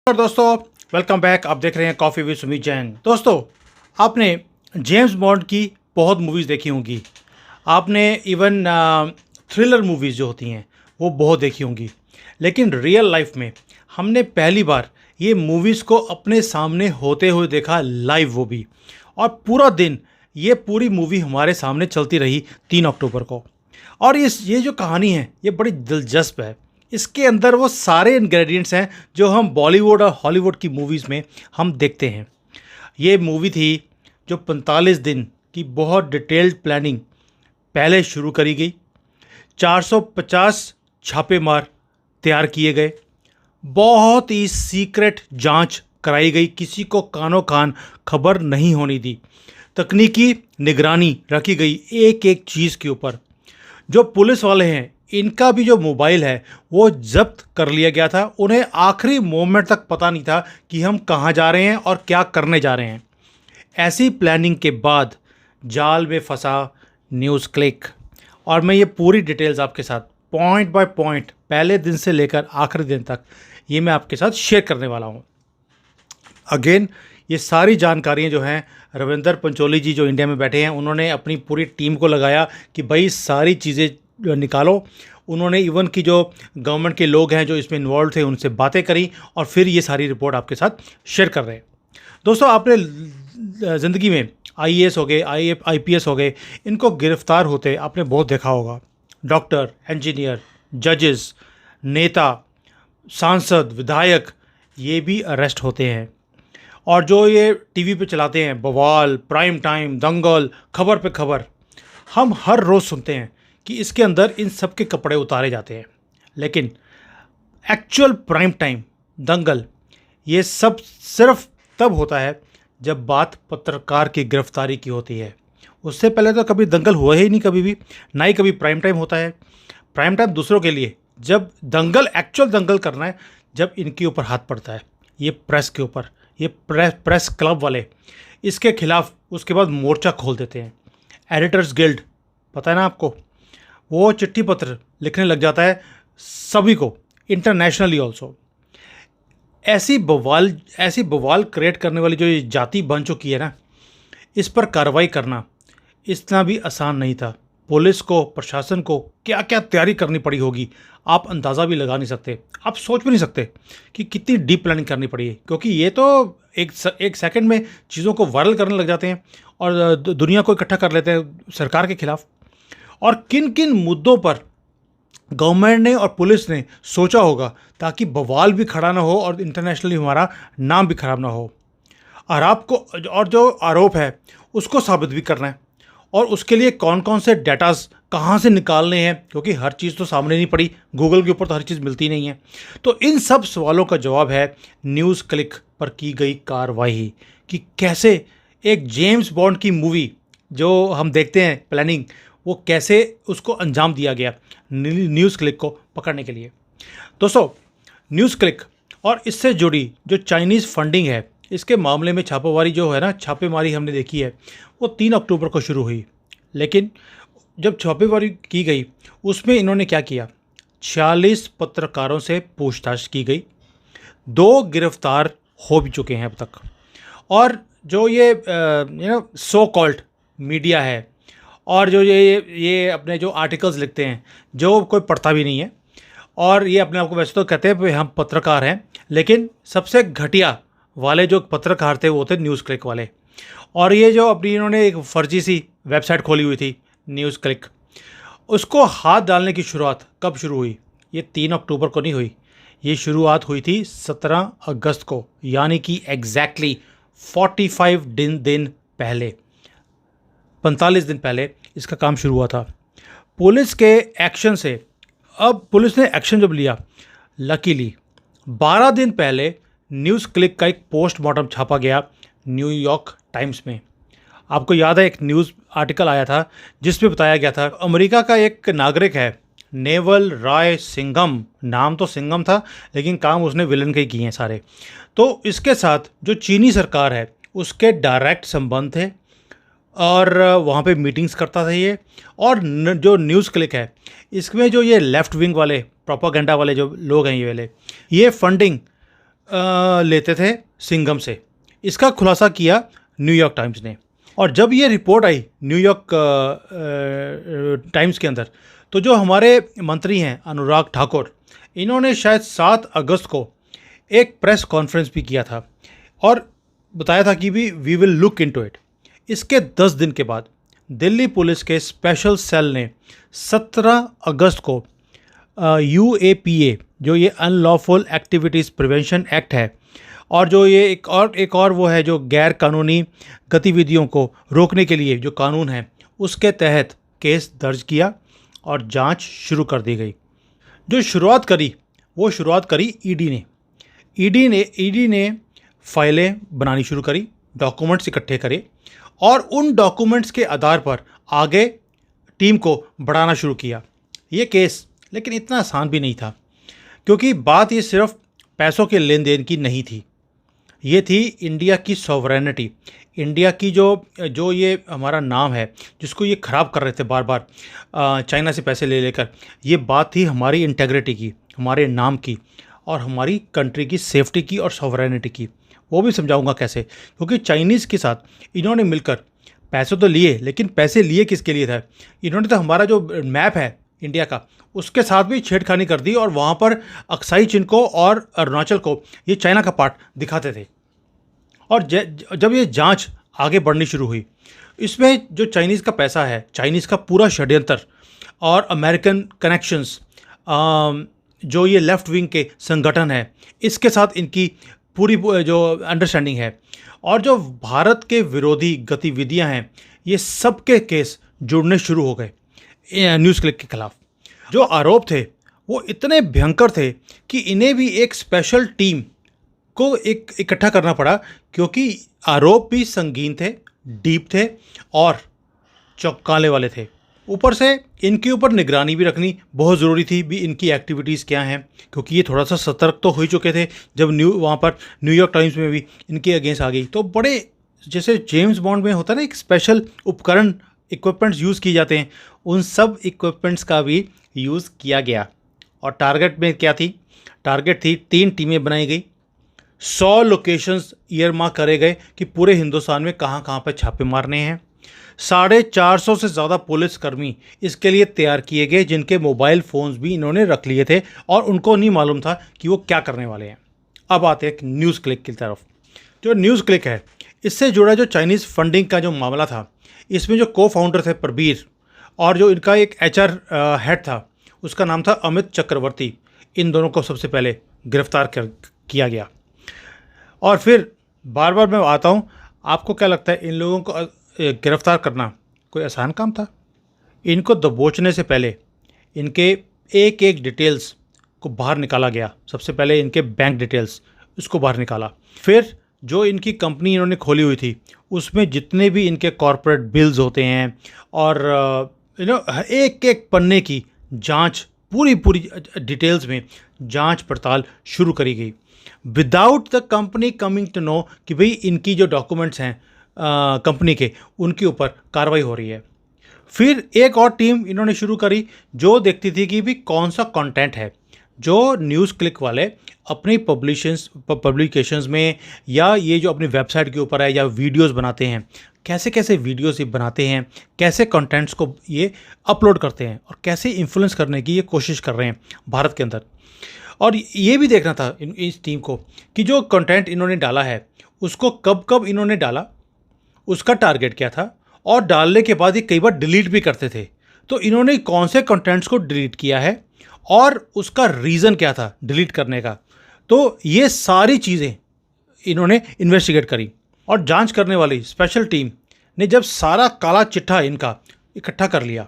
और दोस्तों, welcome back. आप देख रहे हैं कॉफ़ी विद सुमित जैन। दोस्तों, आपने जेम्स बॉन्ड की बहुत मूवीज़ देखी होंगी। आपने इवन थ्रिलर मूवीज़ जो होती हैं वो बहुत देखी होंगी। लेकिन रियल लाइफ में हमने पहली बार ये मूवीज़ को अपने सामने होते हुए देखा, लाइव वो भी। और पूरा दिन ये पूरी मूवी हमारे सामने चलती रही 3 अक्टूबर को। और ये जो कहानी है ये बड़ी दिलचस्प है। इसके अंदर वो सारे इंग्रेडिएंट्स हैं जो हम बॉलीवुड और हॉलीवुड की मूवीज़ में हम देखते हैं। ये मूवी थी जो 45 दिन की बहुत डिटेल्ड प्लानिंग पहले शुरू करी गई। 450 छापेमार तैयार किए गए, बहुत ही सीक्रेट जांच कराई गई, किसी को कानो कान खबर नहीं होने दी। तकनीकी निगरानी रखी गई एक एक चीज़ के ऊपर। जो पुलिस वाले हैं इनका भी जो मोबाइल है वो जब्त कर लिया गया था। उन्हें आखिरी मोमेंट तक पता नहीं था कि हम कहाँ जा रहे हैं और क्या करने जा रहे हैं। ऐसी प्लानिंग के बाद जाल में फंसा न्यूज़ क्लिक। और मैं ये पूरी डिटेल्स आपके साथ पॉइंट बाय पॉइंट पहले दिन से लेकर आखिरी दिन तक ये मैं आपके साथ शेयर करने वाला हूँ। अगेन, ये सारी जानकारियाँ जो हैं रविंदर पंचोली जी जो इंडिया में बैठे हैं उन्होंने अपनी पूरी टीम को लगाया कि भाई सारी चीज़ें निकालो। उन्होंने इवन की जो गवर्नमेंट के लोग हैं जो इसमें इन्वॉल्व थे उनसे बातें करी और फिर ये सारी रिपोर्ट आपके साथ शेयर कर रहे हैं। दोस्तों, आपने ज़िंदगी में आईएएस हो गए, आईपीएस हो गए, इनको गिरफ्तार होते आपने बहुत देखा होगा। डॉक्टर, इंजीनियर, जजेस, नेता, सांसद, विधायक, ये भी अरेस्ट होते हैं। और जो ये टीवी पे चलाते हैं बवाल, प्राइम टाइम, दंगल, खबर पे खबर, हम हर रोज़ सुनते हैं कि इसके अंदर इन सब के कपड़े उतारे जाते हैं। लेकिन एक्चुअल प्राइम टाइम, दंगल, ये सब सिर्फ तब होता है जब बात पत्रकार की गिरफ्तारी की होती है। उससे पहले तो कभी दंगल हुआ ही नहीं, कभी भी ना ही कभी प्राइम टाइम होता है। प्राइम टाइम दूसरों के लिए, जब दंगल, एक्चुअल दंगल करना है, जब इनके ऊपर हाथ पड़ता है, ये प्रेस के ऊपर, ये प्रेस क्लब वाले इसके खिलाफ उसके बाद मोर्चा खोल देते हैं। एडिटर्स गिल्ड, पता है ना आपको, वो चिट्ठी पत्र लिखने लग जाता है सभी को, इंटरनेशनली ऑल्सो। ऐसी बवाल क्रिएट करने वाली जो ये जाति बन चुकी है ना, इस पर कार्रवाई करना इतना भी आसान नहीं था। पुलिस को, प्रशासन को क्या क्या तैयारी करनी पड़ी होगी, आप अंदाज़ा भी लगा नहीं सकते, आप सोच भी नहीं सकते कि कितनी डीप प्लानिंग करनी पड़ी है। क्योंकि ये तो एक सेकंड में चीज़ों को वायरल करने लग जाते हैं और दुनिया को इकट्ठा कर लेते हैं सरकार के खिलाफ। और किन किन मुद्दों पर गवर्नमेंट ने और पुलिस ने सोचा होगा ताकि बवाल भी खड़ा ना हो और इंटरनेशनली हमारा नाम भी खराब ना हो। और आपको, और जो आरोप है उसको साबित भी करना है। और उसके लिए कौन कौन से डेटाज कहाँ से निकालने हैं, क्योंकि हर चीज़ तो सामने नहीं पड़ी, गूगल के ऊपर तो हर चीज़ मिलती नहीं है। तो इन सब सवालों का जवाब है न्यूज़ क्लिक पर की गई कार्रवाई, कि कैसे एक जेम्स बॉन्ड की मूवी जो हम देखते हैं प्लानिंग, वो कैसे उसको अंजाम दिया गया न्यूज़ क्लिक को पकड़ने के लिए। दोस्तों, न्यूज़ क्लिक और इससे जुड़ी जो चाइनीज़ फंडिंग है, इसके मामले में छापेमारी जो है ना, छापेमारी हमने देखी है वो 3 अक्टूबर को शुरू हुई। लेकिन जब छापेमारी की गई उसमें इन्होंने क्या किया, 46 पत्रकारों से पूछताछ की गई। 2 गिरफ्तार हो भी चुके हैं अब तक। और जो ये सो कॉल्ड मीडिया है और जो ये अपने जो आर्टिकल्स लिखते हैं जो कोई पढ़ता भी नहीं है, और ये अपने आप को वैसे तो कहते हैं हम पत्रकार हैं, लेकिन सबसे घटिया वाले जो पत्रकार थे वो थे न्यूज़ क्लिक वाले। और ये जो अपनी इन्होंने एक फर्जी सी वेबसाइट खोली हुई थी न्यूज़ क्लिक, उसको हाथ डालने की शुरुआत कब शुरू हुई? ये 3 अक्टूबर को नहीं हुई, ये शुरुआत हुई थी 17 अगस्त को, यानी कि एग्जैक्टली 45 दिन पहले, 45 दिन पहले इसका काम शुरू हुआ था। पुलिस के एक्शन से, अब पुलिस ने एक्शन जब लिया, लकीली 12 दिन पहले न्यूज़ क्लिक का एक पोस्टमार्टम छापा गया न्यूयॉर्क टाइम्स में। आपको याद है एक न्यूज़ आर्टिकल आया था जिसमें बताया गया था अमेरिका का एक नागरिक है नेवल रॉय सिंघम, नाम तो सिंघम था लेकिन काम उसने विलन के ही किए हैं सारे। तो इसके साथ जो चीनी सरकार है उसके डायरेक्ट संबंध थे और वहाँ पे मीटिंग्स करता था ये। और जो न्यूज़ क्लिक है इसमें जो ये लेफ़्ट विंग वाले प्रोपागेंडा वाले जो लोग हैं, ये वाले, ये फंडिंग लेते थे सिंघम से। इसका खुलासा किया न्यूयॉर्क टाइम्स ने। और जब ये रिपोर्ट आई न्यूयॉर्क टाइम्स के अंदर, तो जो हमारे मंत्री हैं अनुराग ठाकुर, इन्होंने शायद 7 अगस्त को एक प्रेस कॉन्फ्रेंस भी किया था और बताया था कि we will look into it. इसके 10 दिन के बाद दिल्ली पुलिस के स्पेशल सेल ने 17 अगस्त को UAPA, जो ये अनलॉफुल एक्टिविटीज़ प्रिवेंशन एक्ट है, और जो ये एक और वो है जो गैर कानूनी गतिविधियों को रोकने के लिए जो कानून है, उसके तहत केस दर्ज किया और जांच शुरू कर दी गई। जो शुरुआत करी ईडी ने फाइलें बनानी शुरू करी, डॉक्यूमेंट्स इकट्ठे करे और उन डॉक्यूमेंट्स के आधार पर आगे टीम को बढ़ाना शुरू किया ये केस। लेकिन इतना आसान भी नहीं था, क्योंकि बात ये सिर्फ पैसों के लेन देन की नहीं थी, ये थी इंडिया की सॉवरेनिटी, इंडिया की जो ये हमारा नाम है जिसको ये ख़राब कर रहे थे बार बार चाइना से पैसे ले लेकर। ये बात थी हमारी इंटेग्रिटी की, हमारे नाम की और हमारी कंट्री की सेफ्टी की और सॉवरेनिटी की। वो भी समझाऊंगा कैसे, क्योंकि चाइनीज़ के साथ इन्होंने मिलकर पैसे तो लिए, लेकिन पैसे लिए किसके लिए था? इन्होंने तो हमारा जो मैप है इंडिया का, उसके साथ भी छेड़खानी कर दी और वहाँ पर अक्साई चिन को और अरुणाचल को ये चाइना का पार्ट दिखाते थे। और जब ये जांच आगे बढ़नी शुरू हुई, इसमें जो चाइनीज़ का पैसा है, चाइनीज़ का पूरा षड्यंत्र और अमेरिकन कनेक्शंस, जो ये लेफ़्ट विंग के संगठन है, इसके साथ इनकी पूरी जो अंडरस्टैंडिंग है, और जो भारत के विरोधी गतिविधियां हैं, ये सब के केस जुड़ने शुरू हो गए न्यूज़ क्लिक के खिलाफ। जो आरोप थे वो इतने भयंकर थे कि इन्हें भी एक स्पेशल टीम को इकट्ठा करना पड़ा, क्योंकि आरोप भी संगीन थे, डीप थे और चौंकाने वाले थे। ऊपर से इनके ऊपर निगरानी भी रखनी बहुत ज़रूरी थी भी, इनकी एक्टिविटीज़ क्या हैं, क्योंकि ये थोड़ा सा सतर्क तो हो ही चुके थे जब वहाँ पर न्यूयॉर्क टाइम्स में भी इनके अगेंस्ट आ गई। तो बड़े, जैसे जेम्स बॉन्ड में होता है ना, एक स्पेशल उपकरण, इक्विपमेंट्स यूज़ किए जाते हैं, उन सब इक्विपमेंट्स का भी यूज़ किया गया। और टारगेट में क्या थी? टारगेट थी 3 टीमें बनाई गई, 100 लोकेशंस ईयरमार्क करे गए कि पूरे हिंदुस्तान में कहाँ कहाँ पर छापे मारने हैं। 450 से ज़्यादा पुलिसकर्मी इसके लिए तैयार किए गए, जिनके मोबाइल फ़ोन्स भी इन्होंने रख लिए थे और उनको नहीं मालूम था कि वो क्या करने वाले हैं। अब आते हैं न्यूज़ क्लिक की तरफ। जो न्यूज़ क्लिक है, इससे जुड़ा जो चाइनीज़ फंडिंग का जो मामला था, इसमें जो को फाउंडर थे प्रबीर, और जो इनका एक HR हेड था, उसका नाम था अमित चक्रवर्ती, इन दोनों को सबसे पहले गिरफ्तार किया गया। और फिर बार बार मैं आता हूँ, आपको क्या लगता है इन लोगों को गिरफ्तार करना कोई आसान काम था? इनको दबोचने से पहले इनके एक एक डिटेल्स को बाहर निकाला गया। सबसे पहले इनके बैंक डिटेल्स, उसको बाहर निकाला। फिर जो इनकी कंपनी इन्होंने खोली हुई थी, उसमें जितने भी इनके कॉर्पोरेट बिल्स होते हैं और एक एक पन्ने की जांच, पूरी डिटेल्स में जांच पड़ताल शुरू करी गई, without the company coming to know कि भाई इनकी जो डॉक्यूमेंट्स हैं कंपनी के, उनके ऊपर कार्रवाई हो रही है। फिर एक और टीम इन्होंने शुरू करी जो देखती थी कि भी कौन सा कंटेंट है जो न्यूज़ क्लिक वाले अपनी पब्लिकेशंस में या ये जो अपनी वेबसाइट के ऊपर है या वीडियोस बनाते हैं, कैसे कैसे वीडियोस ये बनाते हैं, कैसे कंटेंट्स को ये अपलोड करते हैं और कैसे इन्फ्लुएंस करने की ये कोशिश कर रहे हैं भारत के अंदर। और ये भी देखना था इस टीम को कि जो कंटेंट इन्होंने डाला है उसको कब कब इन्होंने डाला, उसका टारगेट क्या था, और डालने के बाद ये कई बार डिलीट भी करते थे। तो इन्होंने कौन से कंटेंट्स को डिलीट किया है और उसका रीज़न क्या था डिलीट करने का। तो ये सारी चीज़ें इन्होंने इन्वेस्टिगेट करी और जांच करने वाली स्पेशल टीम ने जब सारा काला चिट्ठा इनका इकट्ठा कर लिया,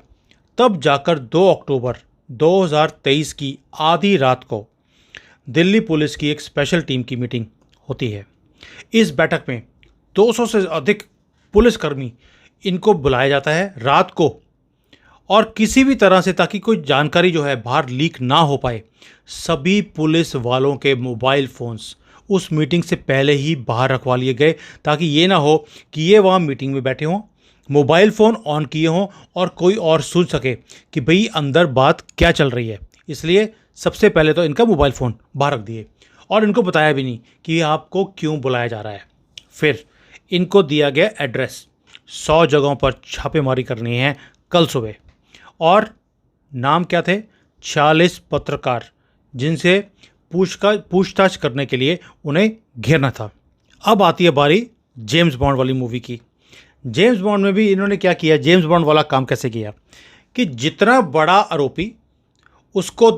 तब जाकर 2 अक्टूबर 2023 की आधी रात को दिल्ली पुलिस की एक स्पेशल टीम की मीटिंग होती है। इस बैठक में 200 से अधिक पुलिसकर्मी इनको बुलाया जाता है रात को, और किसी भी तरह से, ताकि कोई जानकारी जो है बाहर लीक ना हो पाए, सभी पुलिस वालों के मोबाइल फ़ोन्स उस मीटिंग से पहले ही बाहर रखवा लिए गए, ताकि ये ना हो कि ये वहाँ मीटिंग में बैठे हों, मोबाइल फ़ोन ऑन किए हों और कोई और सुन सके कि भाई अंदर बात क्या चल रही है। इसलिए सबसे पहले तो इनका मोबाइल फ़ोन बाहर रख दिए और इनको बताया भी नहीं कि आपको क्यों बुलाया जा रहा है। फिर इनको दिया गया एड्रेस, 100 जगहों पर छापेमारी करनी है कल सुबह। और नाम क्या थे? 40 पत्रकार, जिनसे पूछताछ करने के लिए उन्हें घेरना था। अब आती है बारी जेम्स बॉन्ड वाली मूवी की। जेम्स बॉन्ड में भी इन्होंने क्या किया, जेम्स बॉन्ड वाला काम कैसे किया कि जितना बड़ा आरोपी, उसको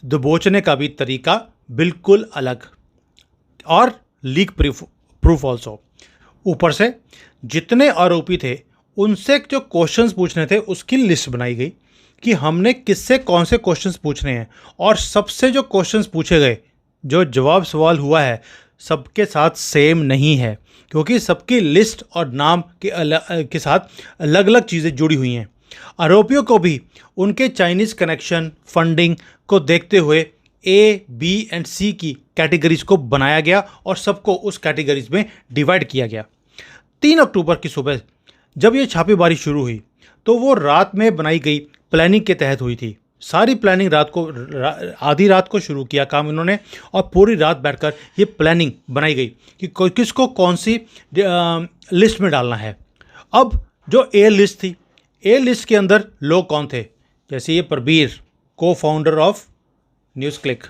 दबोचने का भी तरीका बिल्कुल अलग, और लीक प्रूफ ऑल्सो। ऊपर से जितने आरोपी थे उनसे जो क्वेश्चंस पूछने थे उसकी लिस्ट बनाई गई कि हमने किससे कौन से क्वेश्चंस पूछने हैं, और सबसे जो क्वेश्चंस पूछे गए, जो जवाब सवाल हुआ है, सबके साथ सेम नहीं है, क्योंकि सबकी लिस्ट और नाम के साथ अलग अलग चीज़ें जुड़ी हुई हैं। आरोपियों को भी उनके चाइनीज़ कनेक्शन, फंडिंग को देखते हुए ए, बी एंड सी की कैटेगरीज को बनाया गया और सबको उस कैटेगरीज में डिवाइड किया गया। 3 अक्टूबर की सुबह जब ये छापेमारी शुरू हुई तो वो रात में बनाई गई प्लानिंग के तहत हुई थी। सारी प्लानिंग आधी रात को शुरू किया काम इन्होंने, और पूरी रात बैठकर ये प्लानिंग बनाई गई कि किसको कौन सी लिस्ट में डालना है। अब जो ए लिस्ट थी, ए लिस्ट के अंदर लोग कौन थे? जैसे ये Prabir, cofounder of NewsClick,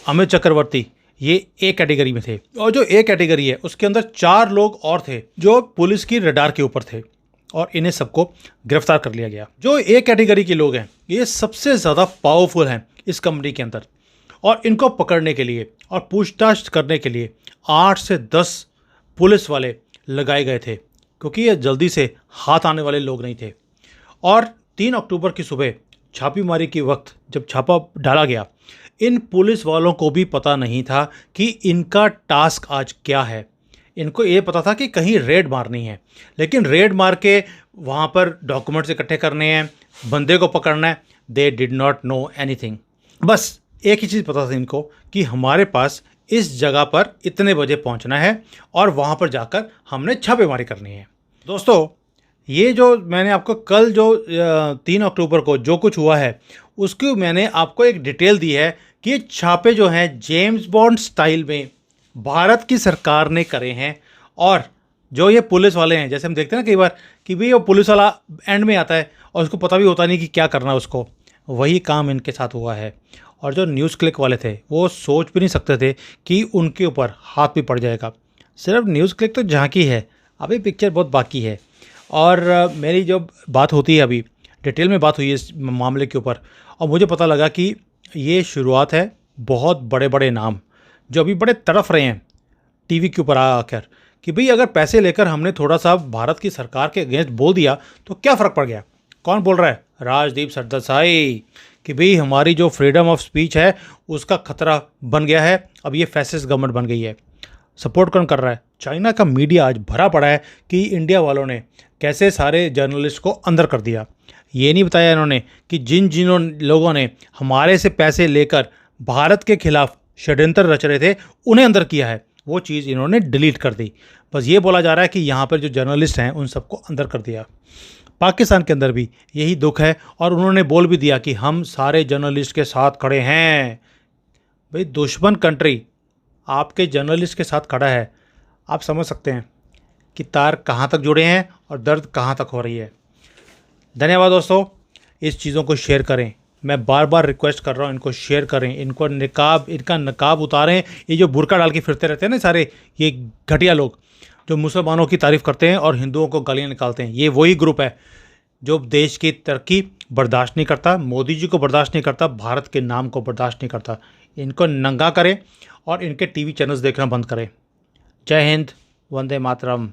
Amit Chakravarty, ये ए कैटेगरी में थे। और जो ए कैटेगरी है उसके अंदर 4 लोग और थे जो पुलिस की रडार के ऊपर थे, और इन्हें सबको गिरफ्तार कर लिया गया। जो ए कैटेगरी के लोग हैं ये सबसे ज़्यादा पावरफुल हैं इस कंपनी के अंदर, और इनको पकड़ने के लिए और पूछताछ करने के लिए 8 से 10 पुलिस वाले लगाए गए थे, क्योंकि ये जल्दी से हाथ आने वाले लोग नहीं थे। और 3 अक्टूबर की सुबह छापेमारी के वक्त जब छापा डाला गया, इन पुलिस वालों को भी पता नहीं था कि इनका टास्क आज क्या है। इनको ये पता था कि कहीं रेड मारनी है, लेकिन रेड मार के वहाँ पर डॉक्यूमेंट्स इकट्ठे करने हैं, बंदे को पकड़ना है। They did not know anything. बस एक ही चीज़ पता था इनको कि हमारे पास इस जगह पर इतने बजे पहुँचना है और वहाँ पर जाकर हमने छापेमारी करनी है। दोस्तों, ये जो मैंने आपको कल जो 3 अक्टूबर को जो कुछ हुआ है उसकी मैंने आपको एक डिटेल दी है कि ये छापे जो हैं जेम्स बॉन्ड स्टाइल में भारत की सरकार ने करे हैं। और जो ये पुलिस वाले हैं, जैसे हम देखते हैं ना कई बार कि भाई वो पुलिस वाला एंड में आता है और उसको पता भी होता नहीं कि क्या करना है उसको, वही काम इनके साथ हुआ है। और जो न्यूज़ क्लिक वाले थे वो सोच भी नहीं सकते थे कि उनके ऊपर हाथ भी पड़ जाएगा। सिर्फ न्यूज़ क्लिक तो झांकी है, अभी पिक्चर बहुत बाकी है। और मेरी जो बात होती है, अभी डिटेल में बात हुई है इस मामले के ऊपर, और मुझे पता लगा कि ये शुरुआत है बहुत बड़े बड़े नाम जो अभी बड़े तड़फ रहे हैं टीवी के ऊपर आकर कि भाई अगर पैसे लेकर हमने थोड़ा सा भारत की सरकार के अगेंस्ट बोल दिया तो क्या फ़र्क पड़ गया। कौन बोल रहा है? राजदीप सरदेसाई, कि भाई हमारी जो फ्रीडम ऑफ स्पीच है उसका खतरा बन गया है, अब ये फैसिस्ट गवर्नमेंट बन गई है। सपोर्ट कौन कर रहा है? चाइना का मीडिया आज भरा पड़ा है कि इंडिया वालों ने कैसे सारे जर्नलिस्ट को अंदर कर दिया। ये नहीं बताया इन्होंने कि जिन लोगों ने हमारे से पैसे लेकर भारत के खिलाफ षड्यंत्र रच रहे थे उन्हें अंदर किया है, वो चीज़ इन्होंने डिलीट कर दी। बस ये बोला जा रहा है कि यहाँ पर जो जर्नलिस्ट हैं उन सबको अंदर कर दिया। पाकिस्तान के अंदर भी यही दुख है, और उन्होंने बोल भी दिया कि हम सारे जर्नलिस्ट के साथ खड़े हैं। भाई दुश्मन कंट्री आपके जर्नलिस्ट के साथ खड़ा है, आप समझ सकते हैं कि तार कहाँ तक जुड़े हैं और दर्द कहाँ तक हो रही है। धन्यवाद दोस्तों, इस चीज़ों को शेयर करें। मैं बार बार रिक्वेस्ट कर रहा हूँ, इनको शेयर करें, इनका नकाब उतारें। ये जो बुर्का डाल के फिरते रहते हैं ना सारे ये घटिया लोग जो मुसलमानों की तारीफ़ करते हैं और हिंदुओं को गालियाँ निकालते हैं, ये वही ग्रुप है जो देश की तरक्की बर्दाश्त नहीं करता, मोदी जी को बर्दाश्त नहीं करता, भारत के नाम को बर्दाश्त नहीं करता। इनको नंगा करें और इनके टीवी चैनल्स देखना बंद करें। जय हिंद, वंदे मातरम।